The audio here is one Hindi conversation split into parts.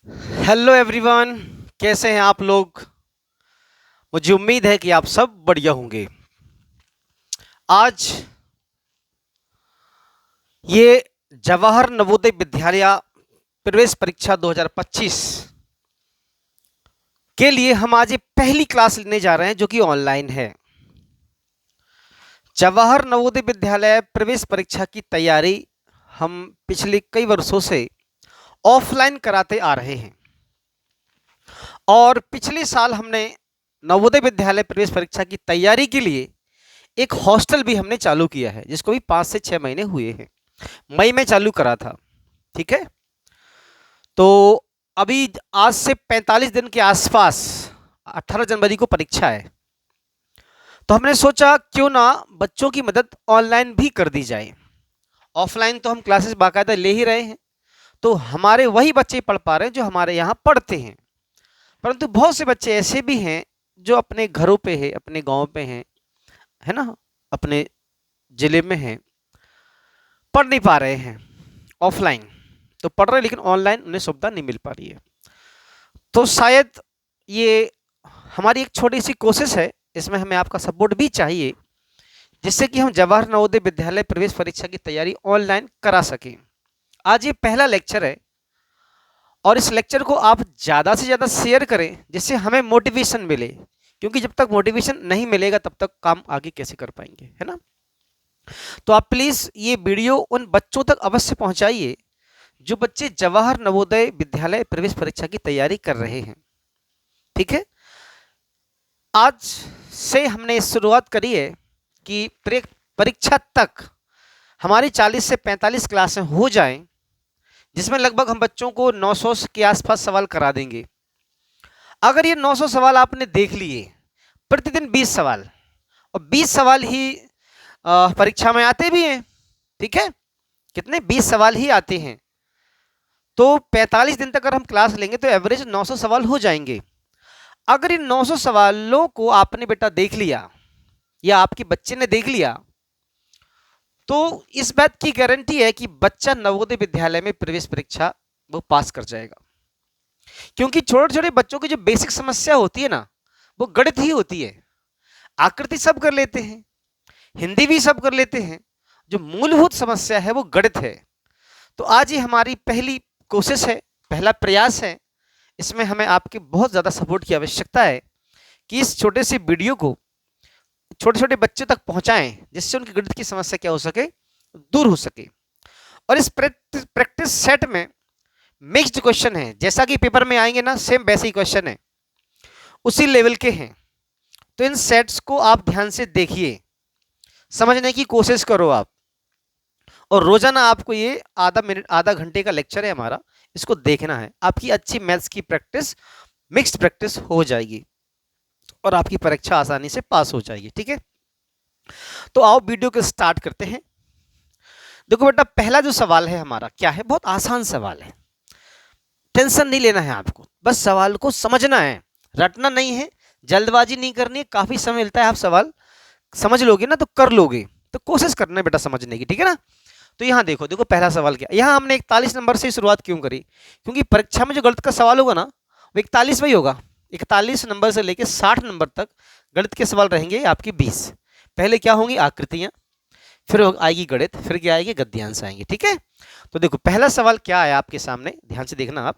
हेलो एवरीवन, कैसे हैं आप लोग। मुझे उम्मीद है कि आप सब बढ़िया होंगे। आज ये जवाहर नवोदय विद्यालय प्रवेश परीक्षा 2025 के लिए हम आज ये पहली क्लास लेने जा रहे हैं जो कि ऑनलाइन है। जवाहर नवोदय विद्यालय प्रवेश परीक्षा की तैयारी हम पिछले कई वर्षों से ऑफलाइन कराते आ रहे हैं और पिछले साल हमने नवोदय विद्यालय प्रवेश परीक्षा की तैयारी के लिए एक हॉस्टल भी हमने चालू किया है, जिसको भी 5 से 6 महीने हुए हैं। मई में चालू करा था। ठीक है, तो अभी आज से 45 दिन के आसपास 18 जनवरी को परीक्षा है, तो हमने सोचा क्यों ना बच्चों की मदद ऑनलाइन भी कर दी जाए। ऑफलाइन तो हम क्लासेस बाकायदा ले ही रहे हैं, तो हमारे वही बच्चे पढ़ पा रहे हैं जो हमारे यहाँ पढ़ते हैं, परंतु बहुत से बच्चे ऐसे भी हैं जो अपने घरों पे है, अपने गाँव पे हैं, है ना, अपने ज़िले में हैं, पढ़ नहीं पा रहे हैं ऑफलाइन। तो पढ़ रहे हैं लेकिन ऑनलाइन उन्हें सुविधा नहीं मिल पा रही है। तो शायद ये हमारी एक छोटी सी कोशिश है, इसमें हमें आपका सपोर्ट भी चाहिए, जिससे कि हम जवाहर नवोदय विद्यालय प्रवेश परीक्षा की तैयारी ऑनलाइन करा सकें। आज ये पहला लेक्चर है और इस लेक्चर को आप ज़्यादा से ज़्यादा शेयर करें, जिससे हमें मोटिवेशन मिले, क्योंकि जब तक मोटिवेशन नहीं मिलेगा तब तक काम आगे कैसे कर पाएंगे, है ना। तो आप प्लीज़ ये वीडियो उन बच्चों तक अवश्य पहुंचाइए जो बच्चे जवाहर नवोदय विद्यालय प्रवेश परीक्षा की तैयारी कर रहे हैं। ठीक है, आज से हमने शुरुआत करी है कि परीक्षा तक हमारी 40 से 45 क्लासें हो जाएं, जिसमें लगभग हम बच्चों को 900 के आसपास सवाल करा देंगे। अगर ये 900 सवाल आपने देख लिए, प्रतिदिन 20 सवाल, और 20 सवाल ही परीक्षा में आते भी हैं। ठीक है, कितने 20 सवाल ही आते हैं, तो 45 दिन तक अगर हम क्लास लेंगे तो एवरेज 900 सवाल हो जाएंगे। अगर इन 900 सवालों को आपने बेटा देख लिया या आपके बच्चे ने देख लिया, तो इस बात की गारंटी है कि बच्चा नवोदय विद्यालय में प्रवेश परीक्षा वो पास कर जाएगा। क्योंकि छोटे छोटे बच्चों की जो बेसिक समस्या होती है ना, वो गणित ही होती है। आकृति सब कर लेते हैं, हिंदी भी सब कर लेते हैं, जो मूलभूत समस्या है वो गणित है। तो आज ये हमारी पहली कोशिश है, पहला प्रयास है। इसमें हमें आपके बहुत ज़्यादा सपोर्ट की आवश्यकता है कि इस छोटे से वीडियो को छोटे छोटे बच्चों तक पहुंचाएं, जिससे उनकी गणित की समस्या क्या हो सके, दूर हो सके। और इस प्रैक्टिस सेट में मिक्स्ड क्वेश्चन है, जैसा कि पेपर में आएंगे ना, सेम वैसे ही क्वेश्चन है, उसी लेवल के हैं। तो इन सेट्स को आप ध्यान से देखिए, समझने की कोशिश करो आप, और रोजाना आपको ये आधा घंटे का लेक्चर है हमारा, इसको देखना है। आपकी अच्छी मैथ्स की प्रैक्टिस, मिक्स्ड प्रैक्टिस हो जाएगी और आपकी परीक्षा आसानी से पास हो जाएगी। ठीक है, तो आओ वीडियो को स्टार्ट करते हैं। देखो बेटा, पहला जो सवाल है हमारा क्या है, बहुत आसान सवाल है। टेंशन नहीं लेना है आपको, बस सवाल को समझना है, रटना नहीं है, जल्दबाजी नहीं करनी है। काफी समय मिलता है, आप सवाल समझ लोगे ना तो कर लोगे। तो कोशिश करना है बेटा समझने की, ठीक है ना। तो यहाँ देखो देखो पहला सवाल क्या, यहाँ हमने 41 नंबर से शुरुआत क्यों करी, क्योंकि परीक्षा में जो गणित का सवाल होगा ना वो 41 ही होगा। 41 नंबर से लेकर 60 नंबर तक गणित के सवाल रहेंगे आपकी 20। पहले क्या होंगी, आकृतियां, फिर आएगी गणित, फिर क्या आएगी, गद्यांश आएंगे। ठीक है, तो देखो पहला सवाल क्या आया आपके सामने, ध्यान से देखना आप।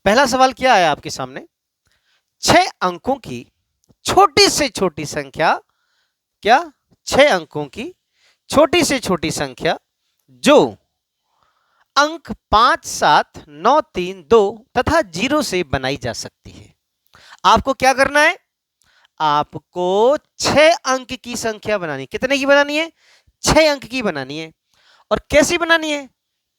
पहला सवाल क्या आया आपके सामने, 6 अंकों की छोटी से छोटी संख्या, क्या, 6 अंकों की छोटी से छोटी संख्या जो अंक 5, 7, 9, 3, 2 तथा 0 से बनाई जा सकती है। आपको क्या करना है, आपको 6 अंक की संख्या बनानी। कितने की बनानी है, 6 अंक की बनानी है। और कैसी बनानी है,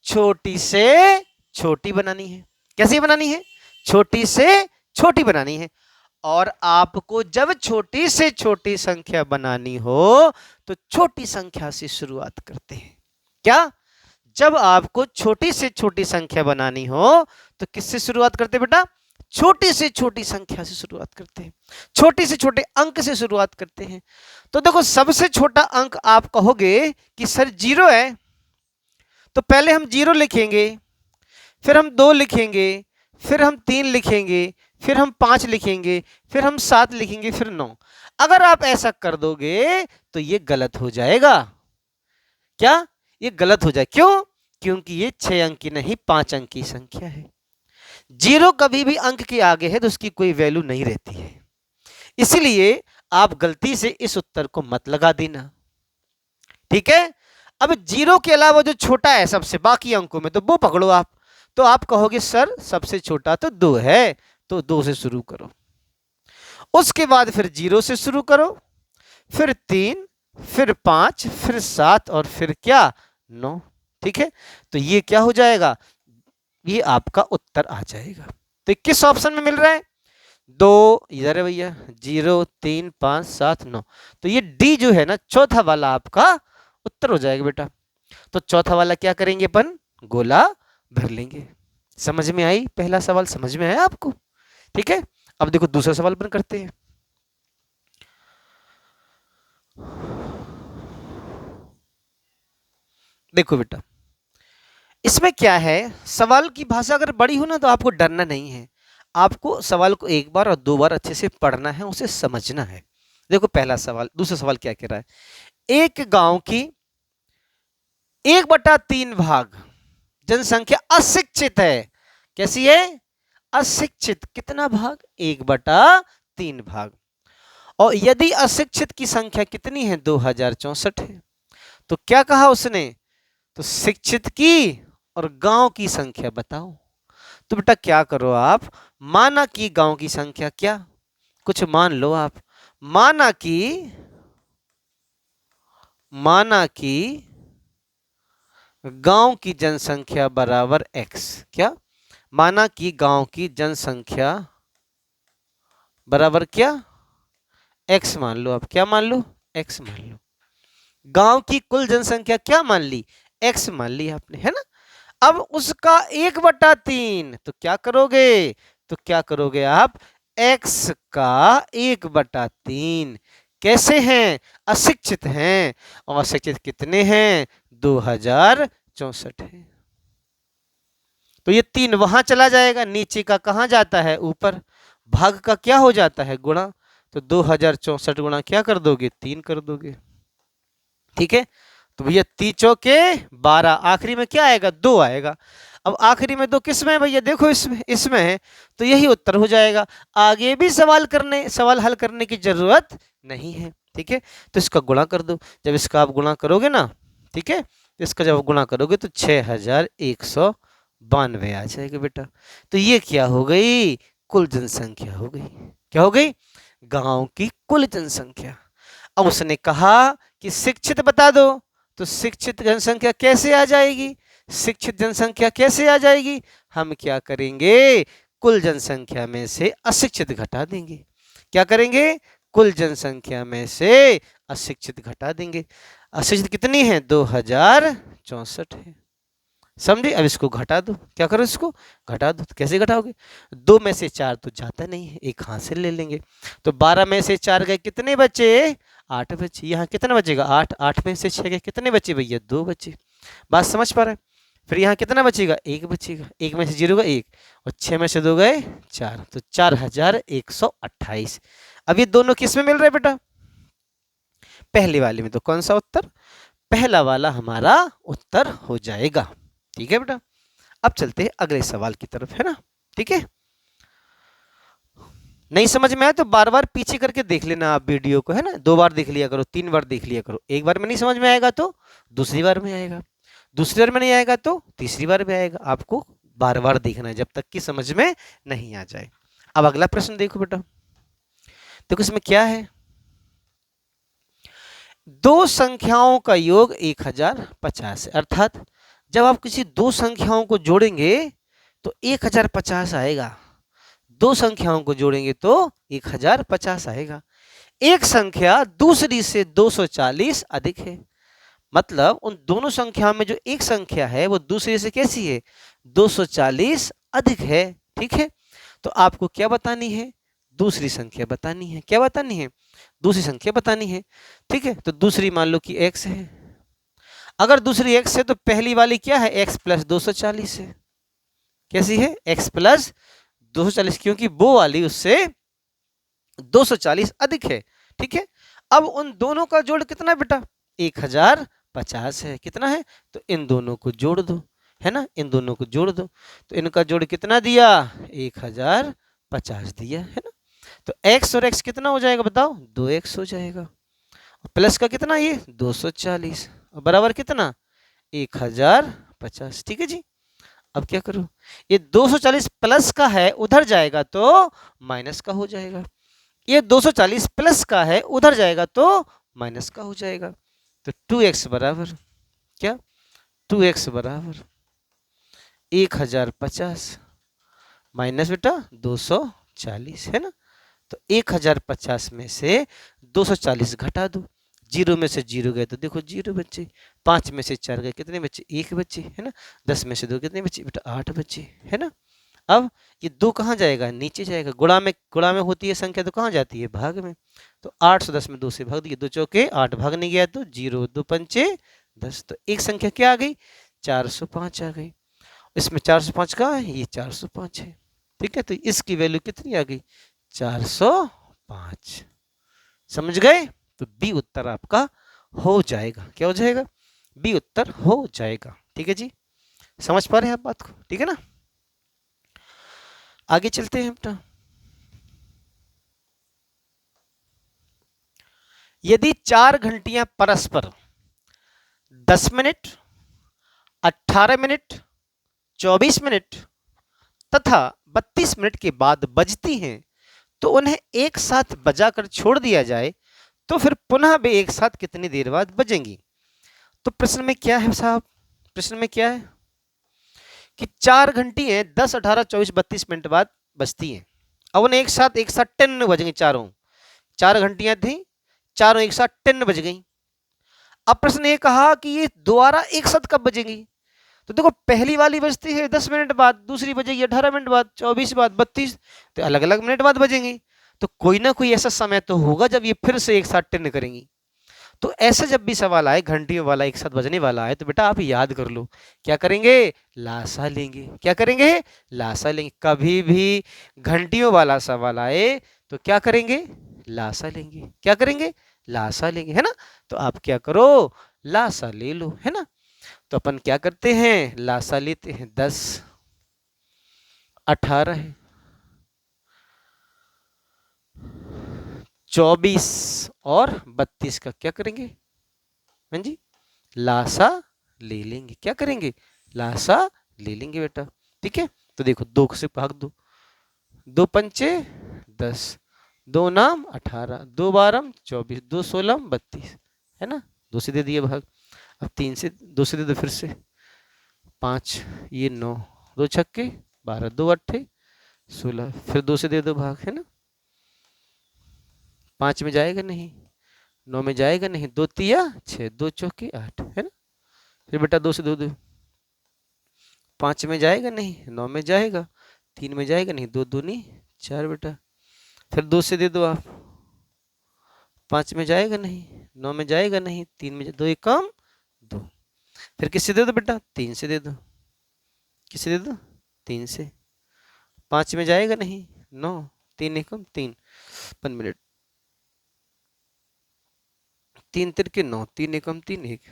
छोटी से छोटी बनानी है। कैसी बनानी है, छोटी से छोटी बनानी है। और आपको जब छोटी से छोटी संख्या बनानी हो तो छोटी संख्या से शुरुआत करते हैं। क्या, जब आपको छोटी से छोटी संख्या बनानी हो तो किससे शुरुआत करते बेटा, छोटी से छोटी संख्या से शुरुआत करते हैं, छोटे से छोटे अंक से शुरुआत करते हैं। तो देखो सबसे छोटा अंक आप कहोगे कि सर 0 है, तो पहले हम 0 लिखेंगे, फिर हम 2 लिखेंगे, फिर हम 3 लिखेंगे, फिर हम 5 लिखेंगे, फिर हम 7 लिखेंगे, फिर 9। अगर आप ऐसा कर दोगे तो ये गलत हो जाएगा। क्या? ये गलत हो जाए, क्यों? क्योंकि ये 6 अंक की नहीं 5 अंक की संख्या है। 0 कभी भी अंक के आगे है तो उसकी कोई वैल्यू नहीं रहती है, इसलिए आप गलती से इस उत्तर को मत लगा देना, ठीक है। अब 0 के अलावा जो छोटा है सबसे बाकी अंकों में, तो वो पकड़ो आप। तो आप कहोगे सर सबसे छोटा तो 2 है, तो 2 से शुरू करो, उसके बाद फिर 0 से शुरू करो, फिर 3, फिर 5, फिर 7 और फिर क्या? 9, ठीक है। तो ये क्या हो जाएगा? ये आपका उत्तर आ जाएगा। तो किस ऑप्शन में मिल रहा है? 2 इधर है भैया, 0, 3, 5, 7, 9। तो ये डी जो है ना, चौथा वाला आपका उत्तर हो जाएगा बेटा। तो चौथा वाला क्या करेंगे अपन? गोला भर लेंगे। समझ में आई? पहला सवाल समझ में आया आपको? ठीक है। अब देखो दूसरा सवाल अपन करते हैं। देखो बेटा, इसमें क्या है, सवाल की भाषा अगर बड़ी हो ना तो आपको डरना नहीं है, आपको सवाल को एक बार और 2 बार अच्छे से पढ़ना है, उसे समझना है। देखो पहला सवाल, दूसरा सवाल क्या कह रहा है? एक गांव की 1/3 भाग जनसंख्या अशिक्षित है। कैसी है? अशिक्षित। कितना भाग? 1/3 भाग। और यदि अशिक्षित की संख्या कितनी है? 2064 है। तो क्या कहा उसने? तो शिक्षित की और गांव की संख्या बताओ। तो बेटा क्या करो आप, माना कि गांव की संख्या क्या, कुछ मान लो आप, माना कि गांव की जनसंख्या बराबर x। क्या? माना कि गांव की जनसंख्या बराबर क्या? x मान लो आप। क्या मान लो? x मान लो। गांव की कुल जनसंख्या क्या मान ली? x मान ली आपने, है ना। अब उसका 1/3, तो क्या करोगे? तो क्या करोगे आप? x का 1/3। कैसे हैं? अशिक्षित हैं। और अशिक्षित कितने हैं? 2064 है। तो ये 3 वहां चला जाएगा, नीचे का कहां जाता है? ऊपर। भाग का क्या हो जाता है? गुणा। तो 2064 गुणा क्या कर दोगे? 3 कर दोगे, ठीक है। तो भैया 3 चौके 12, आखिरी में क्या आएगा? 2 आएगा। अब आखिरी में 2 किस में है भैया? देखो इसमें है, तो यही उत्तर हो जाएगा। आगे भी सवाल हल करने की जरूरत नहीं है, ठीक है। तो इसका गुणा कर दो। जब इसका आप गुणा करोगे ना, ठीक है, इसका जब गुणा करोगे तो 6192 आ जाएगा बेटा। तो ये क्या हो गई? कुल जनसंख्या हो गई। क्या हो गई? गांव की कुल जनसंख्या। अब उसने कहा कि शिक्षित बता दो, तो शिक्षित जनसंख्या कैसे आ जाएगी? शिक्षित जनसंख्या कैसे आ जाएगी? हम क्या करेंगे? कुल जनसंख्या में से अशिक्षित घटा देंगे। क्या करेंगे? कुल जनसंख्या में से अशिक्षित घटा देंगे। अशिक्षित कितनी है? 2064 है। समझे? अब इसको घटा दो। क्या करो? इसको घटा दो। तो कैसे घटाओगे? 2 में से 4 तो जाता नहीं है, एक हाथ से ले लेंगे। तो 12 में से 4 गए, कितने बचे? 8 बचे। यहाँ कितना बचेगा? 8। 8 में से 6 गए, कितने बचे भैया? 2 बचे। बात समझ पा रहे हैं? फिर यहाँ कितना बचेगा? 1 बचेगा। 1 में से 0 गए 1, और 6 में से 2 गए 4, तो 4128। अब ये दोनों किस में मिल रहे बेटा? पहले वाले में। तो कौन सा उत्तर? पहला वाला हमारा उत्तर हो जाएगा, ठीक है बेटा। अब चलते हैं अगले सवाल की तरफ, है ना, ठीक है। नहीं समझ में आया तो बार बार पीछे करके देख लेना आप वीडियो को, है ना। 2 बार देख लिया करो, 3 बार देख लिया करो। एक बार में नहीं समझ में आएगा तो दूसरी बार में आएगा, दूसरी बार में नहीं आएगा तो तीसरी बार में आएगा। आपको बार बार देखना है जब तक कि समझ में नहीं आ जाए। अब अगला प्रश्न देखो बेटा, देखो इसमें क्या है। 2 संख्याओं का योग 1050 है, अर्थात जब आप किसी 2 संख्याओं को जोड़ेंगे तो 1050 आएगा। 2 संख्याओं को जोड़ेंगे तो 1050 आएगा। एक संख्या दूसरी से 240 अधिक है, मतलब उन दोनों संख्याओं में जो एक संख्या है वो दूसरी से कैसी है? 240 अधिक है, ठीक है। तो आपको क्या बतानी है, दूसरी संख्या बतानी है। क्या बतानी है, दूसरी संख्या बतानी है। ठीक है, तो दूसरी मान लो कि x है। अगर दूसरी x है तो पहली वाली क्या है, x प्लस 240 है। कैसी है, x प्लस 240, क्योंकि वो वाली उससे 240 अधिक है। ठीक है, अब उन दोनों का जोड़ कितना बेटा, 1050 है। कितना है, तो इन दोनों को जोड़ दो, है ना, इन दोनों को जोड़ दो। तो इनका जोड़ कितना दिया, 1050 दिया, है ना। तो x और x कितना हो जाएगा बताओ, 2x हो जाएगा। प्लस का कितना, ये 240, और बराबर कितना, 1050। ठीक है जी। अब क्या करो, ये 240 प्लस का है, उधर जाएगा तो माइनस का हो जाएगा। ये 240 प्लस का है, उधर जाएगा तो माइनस का हो जाएगा। तो 2x बराबर क्या, 2x बराबर 1050 माइनस बेटा 240, है ना। तो 1050 में से 240 घटा दो, जीरो में से जीरो गए तो देखो जीरो बच्चे, 5 में से 4 गए कितने बच्चे, 1 बच्चे, है ना। 10 में से 2 कितने बच्चे बेटा, 8 बच्चे, है ना। अब ये 2 कहाँ जाएगा, नीचे जाएगा। गुणा में होती है संख्या तो कहाँ जाती है, भाग में। तो 810 में 2 से भाग दिए, 2 चौके 8, भाग नहीं गया तो 0, 2 पंचे 10। तो एक संख्या क्या आ गई, 405 आ गई। इसमें 405 कहाँ है, ये 405 है। ठीक है, तो इसकी वैल्यू कितनी आ गई, 405। समझ गए, तो बी उत्तर आपका हो जाएगा। क्या हो जाएगा, बी उत्तर हो जाएगा। ठीक है जी, समझ पा रहे हैं आप बात को, ठीक है ना। आगे चलते हैं बेटा। यदि 4 घंटियां परस्पर 10 मिनट, 18 मिनट, 24 मिनट तथा 32 मिनट के बाद बजती हैं, तो उन्हें एक साथ बजाकर छोड़ दिया जाए तो फिर पुनः वे एक साथ कितनी देर बाद बजेंगी। तो प्रश्न में क्या है साहब, प्रश्न में क्या है कि 4 घंटी है, 10, 18, 24, 32 मिनट बाद बजती हैं। अब उन्हें एक साथ 10 बजेंगे। चारों 4 घंटियां थी, चारों एक साथ 10 बज गई। अब प्रश्न ये कहा कि ये दोबारा एक साथ कब बजेंगी। तो देखो पहली वाली बजती है 10 मिनट बाद, दूसरी बजेगी 18 मिनट बाद, 24 बाद, 32, तो अलग अलग मिनट बाद बजेंगी। तो कोई ना कोई ऐसा समय तो होगा जब ये फिर से एक साथ 10 करेंगी। तो ऐसे जब भी सवाल आए घंटियों वाला एक साथ बजने वाला है, तो बेटा आप याद कर लो, क्या करेंगे, लासा लेंगे। क्या करेंगे, लासा लेंगे। कभी भी घंटियों वाला सवाल आए तो क्या करेंगे, लासा लेंगे। क्या करेंगे, लासा लेंगे, है ना। तो आप क्या करो, लासा ले लो, है ना। तो अपन क्या करते हैं, लासा लेते हैं। 10, 18, 24 और 32 का क्या करेंगे, हाँ जी, लासा ले लेंगे। क्या करेंगे, लासा ले लेंगे बेटा। ठीक है, तो देखो 2 से भाग दो, 2 पंचे 10, 2 नाम 18, 2 बारम 24, 2 सोलम 32, है ना। 2 से दे दिए भाग। अब 3 से 2 से दे दो फिर से, 5 ये 9, 2 छक्के 12, 2 अट्ठे 16, फिर 2 से दे दो भाग, है ना। 5 में जाएगा नहीं, 9 में जाएगा नहीं, 2 तिया 6, 2 चौके 8, है ना। फिर बेटा 2 से दो दो, 5 में जाएगा नहीं, 9 में जाएगा, 3 में जाएगा नहीं, 2 दूनी 4 बेटा। फिर 2 से दे दो आप, 5 में जाएगा नहीं, 9 में जाएगा नहीं, 3 में 2 एक कम 2। फिर किससे दे दो बेटा, 3 से दे दो। किससे दे दो, 3 से। 5 में जाएगा नहीं, 9, 3 एक कम 3, 5 मिनट, 3 तिरके 9, 3 एकम 3 1।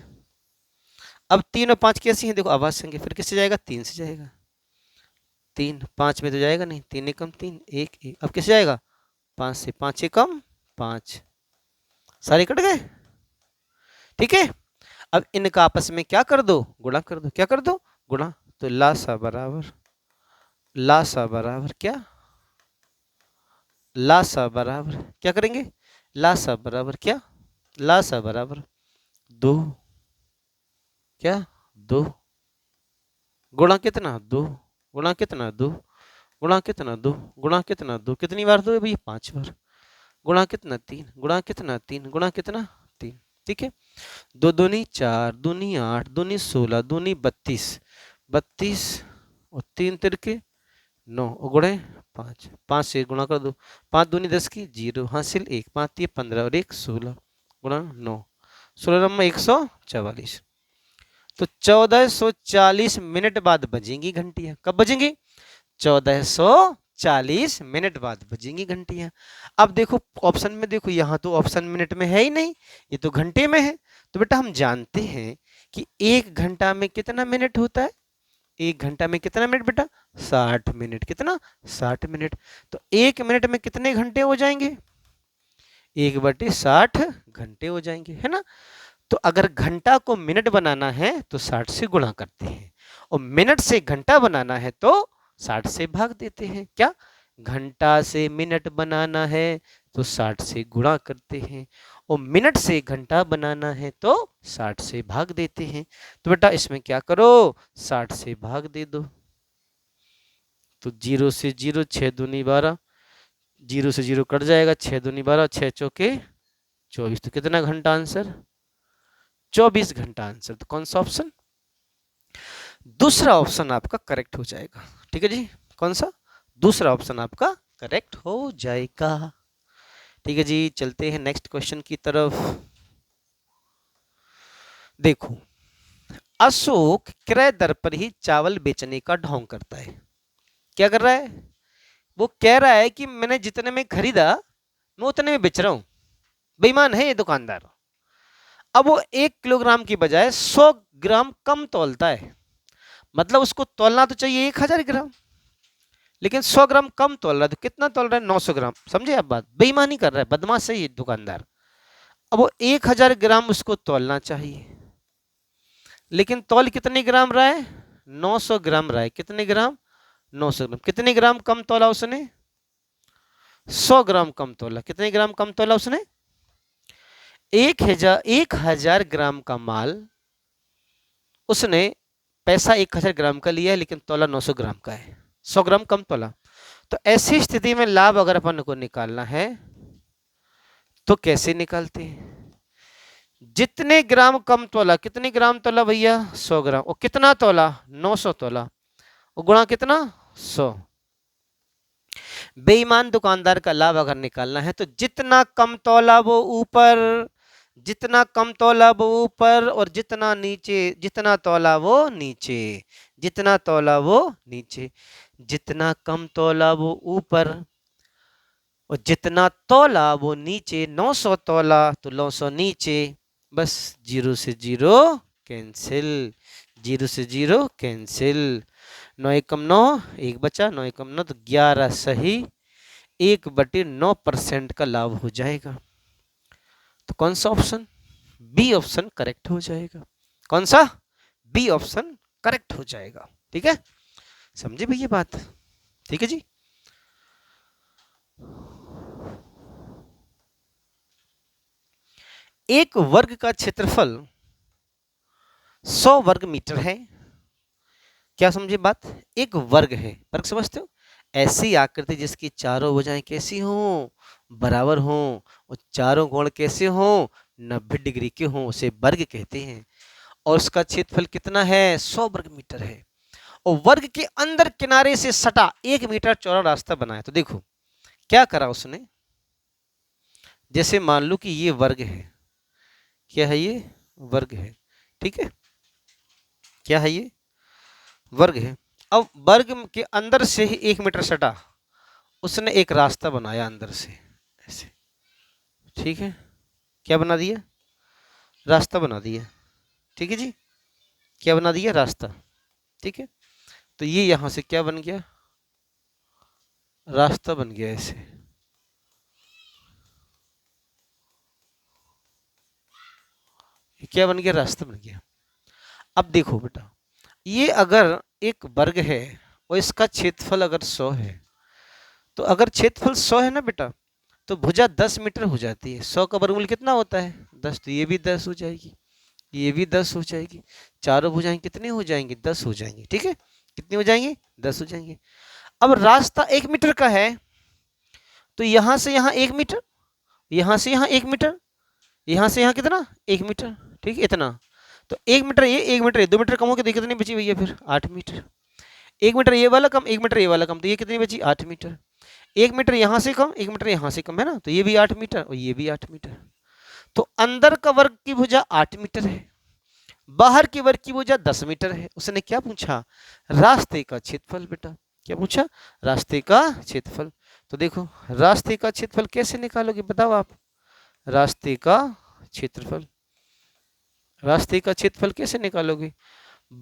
अब 3 और 5 कैसी हैं देखो, आवाज संख्या। फिर किससे जाएगा, 3 से जाएगा। 3 5 में तो जाएगा नहीं, 3 एकम 3 1 1। अब किससे जाएगा, 5 से, 5 एकम 5, सारे कट गए। ठीक है, अब इनका आपस में क्या कर दो, गुणा कर दो। क्या कर दो, गुणा। तो लासा बराबर, लासा बराबर क्या, लासा बराबर क्या करेंगे, लासा बराबर क्या, लासा बराबर 2, क्या 2, गुणा कितना 2, गुणा कितना 2, गुणा कितना 2, गुणा कितना 2, कितनी बार 2 है भैया, 5 बार। गुणा कितना 3, गुणा कितना 3, गुणा कितना 3। ठीक है, 2 दूनी 4, दूनी 8, दूनी 16, दूनी 32, 32 और 3 तिरके 9, गुणे 5, 5 से गुणा कर दो, 5 दूनी 10 की 0 हासिल 1, 5 3 15 और 1 16 गुणा 9, 16 में 144। तो 1440 मिनट बाद बजेंगी घंटियां। कब बजेंगी? 1440 मिनट बाद बजेंगी घंटियां। अब देखो ऑप्शन में, देखो यहां तो ऑप्शन मिनट में है ही नहीं, ये तो घंटे में है। तो बेटा हम जानते हैं कि 1 घंटा में कितना मिनट होता है? 1 घंटा में कितना मिनट बेटा? 60 मिनट। कितना? 60 मिनट। तो 1 मिनट में कितने घंटे हो जाएंगे? 1/60 घंटे हो जाएंगे, है ना। तो अगर घंटा को मिनट बनाना है तो 60 से गुणा करते हैं, और मिनट से घंटा बनाना है तो 60 से भाग देते हैं। क्या? घंटा से मिनट बनाना है तो 60 से गुणा करते हैं, और मिनट से घंटा बनाना है तो 60 से भाग देते हैं। तो बेटा इसमें क्या करो, 60 से भाग दे दो। तो 0 से 0, 6 दूनी 12, 0 से 0 कट जाएगा, 6 दूनी 12, 6 चौके 24। तो कितना घंटा आंसर? 24 घंटा आंसर। तो कौन सा ऑप्शन? दूसरा ऑप्शन आपका करेक्ट हो जाएगा। ठीक है जी, कौन सा? दूसरा ऑप्शन आपका करेक्ट हो जाएगा। ठीक है जी, चलते हैं नेक्स्ट क्वेश्चन की तरफ। देखो, अशोक क्रय दर पर ही चावल बेचने का ढोंग करता है। क्या कर रहा है? वो कह रहा है कि मैंने जितने में खरीदा मैं उतने में बेच रहा हूं। बेईमान है ये दुकानदार। अब वो 1 किलोग्राम की बजाय 100 ग्राम कम तौलता है। मतलब उसको तौलना तो चाहिए 1000 ग्राम, लेकिन 100 ग्राम कम तौल रहा है। तो कितना तौल रहा है? 900 ग्राम। समझे आप बात? बेईमानी कर रहा है, बदमाश है ये दुकानदार। अब वो 1000 ग्राम उसको तौलना चाहिए, लेकिन तौल कितने ग्राम रहा है? 900 ग्राम रहा है। कितने ग्राम? 900 ग्राम। कितने ग्राम कम तौला उसने? 100 ग्राम कम तौला। कितने ग्राम कम तौला उसने? 1000 ग्राम का माल उसने, पैसा 1000 ग्राम का लिया है, लेकिन तौला 900 ग्राम का है, 100 ग्राम कम तौला। तो ऐसी स्थिति में लाभ अगर अपन को निकालना है तो कैसे निकालते हैं? जितने ग्राम कम तौला, कितने ग्राम तौला भैया? 100 ग्राम। और कितना तौला? 900 तौला। और गुणा कितना? 100। बेईमान दुकानदार का लाभ अगर निकालना है तो जितना कम तौला वो ऊपर, जितना कम तौला वो ऊपर, और जितना नीचे, जितना तौला वो नीचे, जितना तौला वो नीचे। जितना कम तौला वो ऊपर और जितना तौला वो नीचे। 900 तौला तो 900 नीचे। बस 0 से 0 कैंसिल, 0 से 0 कैंसिल। 9 एकम 9, 1 बचा, 9 एकम 9 तो 11 सही, 1/9% का लाभ हो जाएगा। तो कौन सा ऑप्शन? बी ऑप्शन करेक्ट हो जाएगा। कौन सा? बी ऑप्शन करेक्ट हो जाएगा। ठीक है, समझे भैया बात? ठीक है जी। एक वर्ग का क्षेत्रफल 100 वर्ग मीटर है। क्या समझे बात? एक वर्ग है, वर्ग समझते हो? ऐसी आकृति जिसकी चारों भुजाएं कैसी हों? बराबर हों, और चारों कोण कैसे हों? 90 डिग्री के हों, उसे वर्ग कहते हैं। और उसका क्षेत्रफल कितना है? 100 वर्ग मीटर है। और वर्ग के अंदर किनारे से सटा 1 मीटर चौड़ा रास्ता बनाया। तो देखो क्या करा उसने। जैसे मान लो कि ये वर्ग है। क्या है ये? वर्ग है। ठीक है, क्या है ये? वर्ग है। अब वर्ग के अंदर से ही 1 मीटर सटा उसने एक रास्ता बनाया अंदर से ऐसे। ठीक है, क्या बना दिया? रास्ता बना दिया। ठीक है जी, क्या बना दिया? रास्ता। ठीक है, तो ये यहां से क्या बन गया? रास्ता बन गया ऐसे। ये क्या बन गया? रास्ता बन गया। अब देखो बेटा, ये अगर एक वर्ग है और इसका क्षेत्रफल अगर 100 है, तो अगर क्षेत्रफल 100 है ना बेटा, तो भुजा 10 मीटर हो जाती है। 100 का वर्गमूल कितना होता है? 10। तो ये भी 10 हो जाएगी, ये भी 10 हो जाएगी। चारों भुजाएं कितनी हो जाएंगी? 10 हो जाएंगी। ठीक है, कितनी हो जाएंगी? 10 हो जाएंगी। अब रास्ता 1 मीटर का है, तो यहां से यहां 1 मीटर, यहां से यहां 1 मीटर, यहां से यहां कितना? 1 मीटर। ठीक है, इतना। तो 1 मीटर ये, 1 मीटर ये, 2 मीटर कम हो के देखिए कितनी बची भैया? फिर 8 मीटर। 1 मीटर ये वाला कम, 1 मीटर ये वाला कम, तो ये कितनी बची 8 मीटर। 1 मीटर यहाँ से कम, 1 मीटर यहाँ से कम है ना, तो ये भी 8 मीटर और ये भी 8 मीटर। तो अंदर का वर्ग की भुजा 8 मीटर है, बाहर की वर्ग की भुजा 10 मीटर है। उसने क्या पूछा, रास्ते का क्षेत्रफल। बेटा क्या पूछा, रास्ते का क्षेत्रफल। तो देखो रास्ते का क्षेत्रफल कैसे निकालोगे बताओ आप, रास्ते का क्षेत्रफल, रास्ते का क्षेत्रफल कैसे निकालोगे,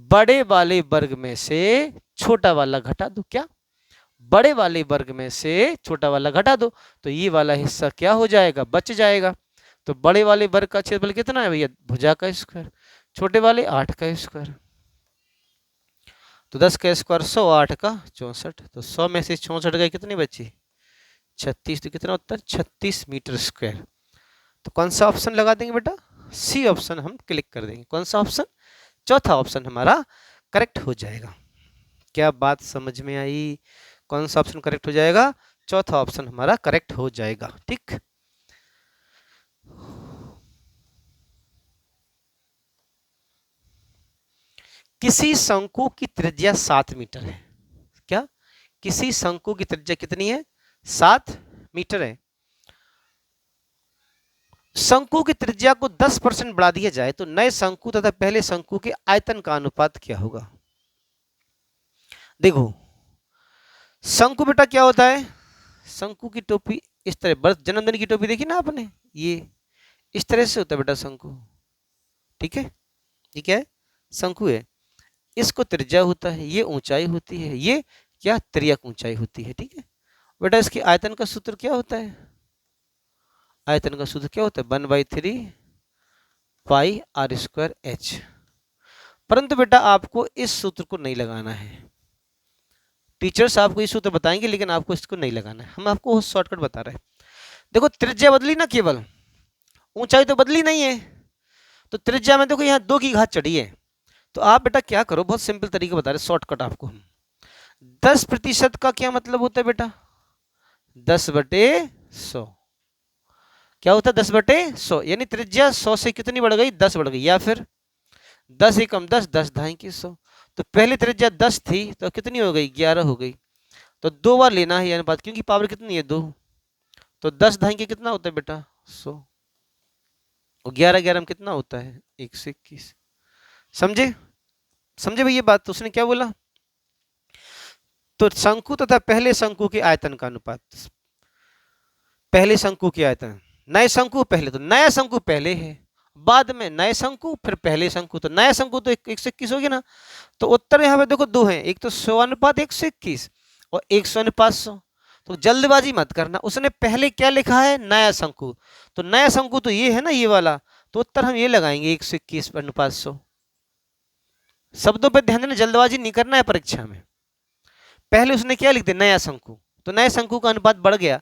बड़े वाले वर्ग में से छोटा वाला घटा दो। क्या, बड़े वाले वर्ग में से छोटा वाला घटा दो, तो ये वाला हिस्सा क्या हो जाएगा, बच जाएगा। तो बड़े वाले वर्ग का क्षेत्रफल कितना है भैया, भुजा का स्क्वायर, छोटे वाले 8 का स्क्वायर। तो 10 का स्क्वायर 100, 8 का 64, तो 100 में से 64 गए, कितनी बची 36, तो कितना उत्तर 36 मीटर स्क्वायर। तो कौन सा ऑप्शन लगा देंगे बेटा, सी ऑप्शन हम क्लिक कर देंगे। कौन सा ऑप्शन, चौथा ऑप्शन हमारा करेक्ट हो जाएगा। क्या बात समझ में आई, कौन सा ऑप्शन करेक्ट हो जाएगा, चौथा ऑप्शन हमारा करेक्ट हो जाएगा। ठीक, किसी शंकु की त्रिज्या 7 मीटर है। क्या, किसी शंकु की त्रिज्या कितनी है, 7 मीटर है। शंकु की त्रिज्या को 10% बढ़ा दिया जाए तो नए शंकु तथा पहले शंकु के आयतन का अनुपात क्या होगा। देखो शंकु बेटा क्या होता है, शंकु की टोपी इस तरह, बर्थ जन्मदिन की टोपी देखी ना आपने, ये इस तरह से होता है बेटा शंकु। ठीक है, ये क्या है, शंकु है, इसको त्रिज्या होता है, ये ऊंचाई होती है, ये क्या त्रियक ऊंचाई होती है। ठीक है बेटा, इसके आयतन का सूत्र क्या होता है, आयतन का सूत्र क्या होता है 1/3 पाई आर स्क्वायर एच। परंतु बेटा आपको इस सूत्र को नहीं लगाना है, टीचर्स आपको इस सूत्र बताएंगे लेकिन आपको इसको नहीं लगाना है, हम आपको शॉर्टकट बता रहे हैं। देखो त्रिज्या बदली ना, केवल ऊंचाई तो बदली नहीं है। तो त्रिज्या में देखो यहाँ 2 की घात चढ़ी है, तो आप बेटा क्या करो, बहुत सिंपल तरीका बता रहे शॉर्टकट आपको हम। 10% का क्या मतलब होता है बेटा, 10/100। क्या होता है 10/100, यानी त्रिज्या 100 से कितनी बढ़ गई, 10 बढ़ गई, या फिर 10 एकम 10, 10 ढाई की 100। तो पहली त्रिज्या 10 थी तो कितनी हो गई, 11 हो गई। तो 2 बार लेना है अनुपात, क्योंकि पावर कितनी है 2, तो 10 ढाई के कितना होता है बेटा 100, और 11 11 में कितना होता है 121। समझे, समझे भाई ये बात, तो उसने क्या बोला, तो शंकु तथा पहले शंकु के आयतन का अनुपात, पहले शंकु के आयतन, नए शंकु पहले, तो नया शंकु पहले है, बाद में नए शंकु, फिर पहले शंकु, तो नया शंकु तो 121 होगी ना। तो उत्तर यहाँ पे देखो 2 है, एक तो 100:121 और 100:100। तो जल्दबाजी मत करना, उसने पहले क्या लिखा है नया शंकु, तो नया शंकु तो ये है ना ये वाला, तो उत्तर हम ये लगाएंगे 121/100। शब्दों पर ध्यान देना, जल्दबाजी नहीं करना है परीक्षा में। पहले उसने क्या लिख दिया नया शंकु, तो नए शंकु का अनुपात बढ़ गया,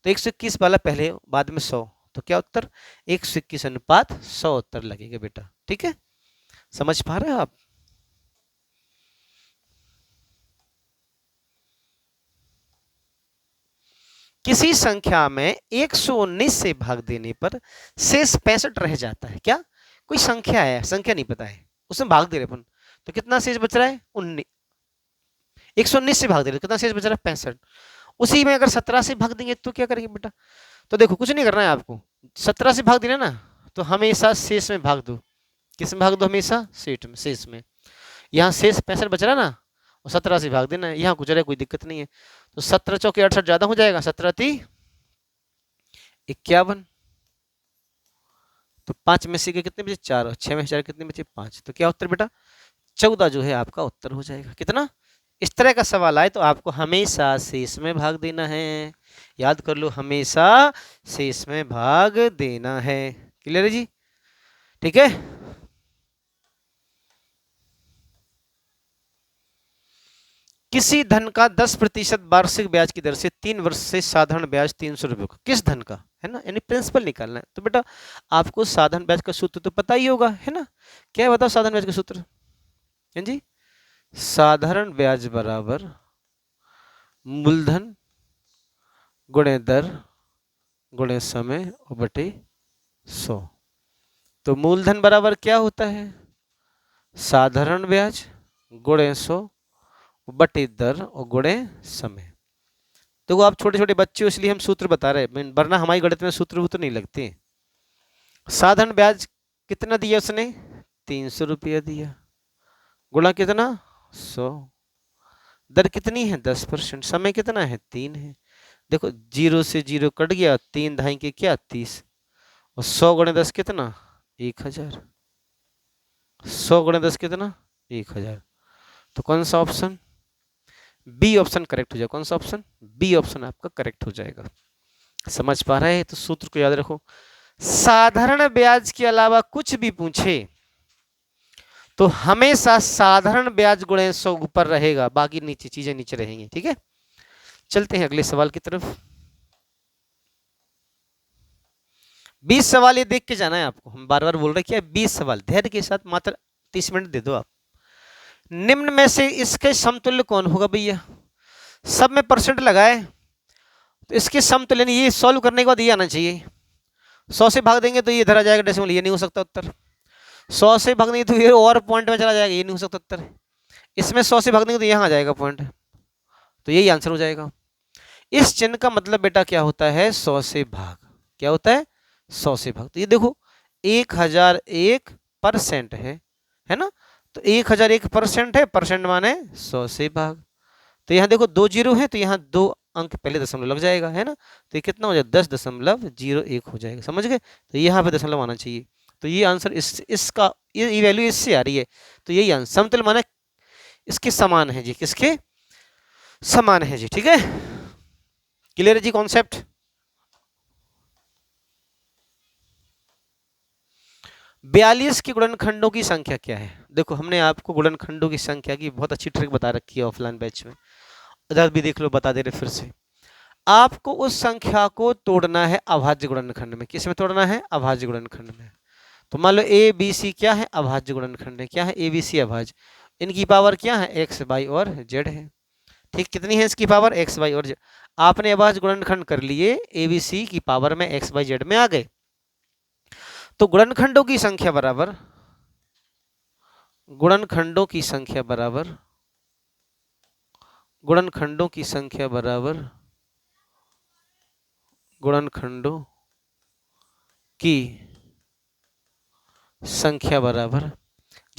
तो 121 वाला पहले, बाद में 100, तो क्या उत्तर 121/100 उत्तर लगेगा बेटा। ठीक है, समझ पा रहे हो आप। किसी संख्या में 119 से भाग देने पर शेष 65 रह जाता है। क्या, कोई संख्या है, संख्या नहीं पता है, उसमें भाग दे रहे अपन, तो कितना शेष बच रहा है 19, 119 से भाग दे रहे, कितना शेष बच रहा है 65। उसी में अगर 17 से भाग देंगे तो क्या करेंगे बेटा, तो देखो कुछ नहीं करना है आपको, 17 से भाग देना ना, तो हमेशा शेष में भाग दो, किस में भाग दो, हमेशा शेष में। यहाँ शेष 65 बच रहा ना, और 17 से भाग देना है, यहाँ कुछ रहा कोई दिक्कत नहीं है। तो 17 चौके 68 ज्यादा हो जाएगा, 17 × 51, तो 5 में से कितने बचे 4, और 6 में 4 कितने बचे 5, तो क्या उत्तर बेटा 14 जो है आपका उत्तर हो जाएगा। कितना, इस तरह का सवाल आए तो आपको हमेशा शेष में भाग देना है, याद कर लो, हमेशा शेष में भाग देना है। क्लियर है जी, ठीक है। किसी धन का 10% वार्षिक ब्याज की दर से 3 वर्ष से साधारण ब्याज 300 रुपये का, किस धन का है ना, यानी प्रिंसिपल निकालना है। तो बेटा आपको साधारण ब्याज का सूत्र तो पता ही होगा है ना, क्या है बताओ साधारण ब्याज का सूत्र है जी, साधारण ब्याज बराबर मूलधन गुणे दर गुणे समय और बटे 100। तो मूलधन बराबर क्या होता है, साधारण ब्याज गुणे 100, बटे दर और गुणे समय। देखो आप छोटे छोटे बच्चे हो इसलिए हम सूत्र बता रहे हैं, वरना हमारी गणित में सूत्र तो नहीं लगते हैं। साधारण ब्याज कितना दिया उसने, 300 रुपया दिया, गुणा कितना 100, दर कितनी है 10%, समय कितना है 3 है। देखो 0 से 0 कट गया, 3 ढाई के क्या 30, और 100 गुणे 10 कितना 1000, 100 गुणे 10 कितना 1000। तो कौन सा ऑप्शन, बी ऑप्शन करेक्ट हो जाएगा। कौन सा ऑप्शन, बी ऑप्शन आपका करेक्ट हो जाएगा। समझ पा रहे हैं, तो सूत्र को याद रखो। साधारण ब्याज के अलावा कुछ भी पूछे तो हमेशा साधारण ब्याज गुणे 100 ऊपर रहेगा, बाकी नीचे चीजें नीचे रहेंगी। ठीक है, चलते हैं अगले सवाल की तरफ। 20 सवाल ये देख के जाना है आपको, हम बार बार बोल रहे हैं 20 सवाल, धैर्य के साथ मात्र 30 मिनट दे दो आप। निम्न में से इसके समतुल्य कौन होगा भैया, सब में परसेंट लगाए तो इसके समतुल्य, ये सॉल्व करने के बाद ये आना चाहिए। 100 से भाग देंगे तो ये इधर आ जाएगा डेसिमल, ये नहीं हो सकता उत्तर। 100 से भाग देंगे तो ये और पॉइंट में चला जाएगा, ये नहीं हो सकता उत्तर। इसमें 100 से भाग देंगे तो यहाँ आ जाएगा पॉइंट, तो यही आंसर हो जाएगा। इस चिन्ह का मतलब बेटा क्या होता है, 100 से भाग। क्या होता है, 100 से भाग। तो ये देखो 1001% है ना, तो 1001% है, परसेंट माने 100 से भाग। तो यहाँ देखो 2 जीरो है, तो यहाँ 2 अंक पहले दशमलव लग जाएगा, है ना, तो ये कितना हो जाएगा 10.01 हो जाएगा। समझ गए, तो यहाँ पे दशमलव आना चाहिए। तो ये आंसर इसका ये वैल्यू इससे आ रही है, तो यही आंसर समतुल्य माने इसके समान है जी, किसके समान है जी। ठीक है, क्लियर है जी कॉन्सेप्ट। बयालीस के गुणनखंडों की संख्या क्या है। देखो हमने आपको गुणनखंडों की संख्या की बहुत अच्छी ट्रिक बता रखी है ऑफलाइन बैच में, इधर भी देख लो, बता दे रहे फिर से। आपको उस संख्या को तोड़ना है अभाज्य गुणनखंड में। किस में तोड़ना है, अभाज्य गुणनखंड में। तो मान लो ए बी सी क्या है, अभाज्य गुणनखंड है। क्या है, ए बी सी अभाज्य, इनकी पावर क्या है, एक्स वाई और जेड है। ठीक, कितनी है इसकी पावर, एक्स वाई और जेड। आपने अभाज्य गुणनखंड कर लिए, ए बी सी की पावर में एक्स वाई जेड में आ गए। तो गुणनखंडों की संख्या बराबर, गुणनखंडों की संख्या बराबर, गुणनखंडों की संख्या बराबर गुणनखंडों की संख्या बराबर,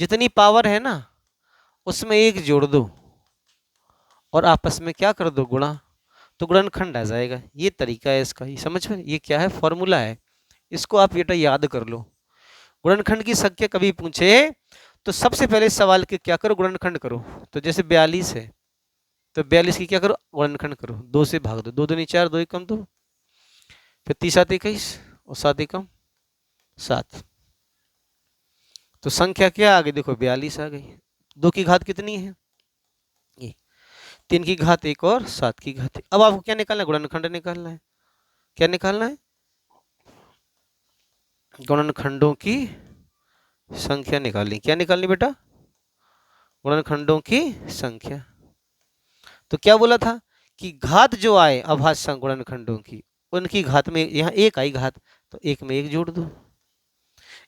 जितनी पावर है ना उसमें एक जोड़ दो और आपस में क्या कर दो, गुणा, तो गुणनखंड आ जाएगा। ये तरीका है इसका, ये समझ में, ये क्या है, फॉर्मूला है, इसको आप बेटा याद कर लो। गुणनखंड की संख्या कभी पूछे तो सबसे पहले सवाल के क्या करो, गुणनखंड करो। तो जैसे 42 है तो 42 की क्या करो, गुणनखंड करो, 2 से भाग दो, 2 दूनी 4, 2 एकम 2, फिर 3 7 21 और 7 एकम 7। तो संख्या क्या आ गई, देखो 42 आ गई। 2 की घात कितनी है, ये 3 की घात 1 और 7 की घात 1। अब आपको क्या निकालना है, गुणनखंड निकालना है। क्या निकालना है, गुणनखंडों की संख्या निकालनी। क्या निकालनी बेटा, गुणनखंडों की संख्या। तो क्या बोला था कि घात जो आए अभाज्य गुणनखंडों की, उनकी घात में यहाँ एक आई घात, तो एक में एक जोड़ दो।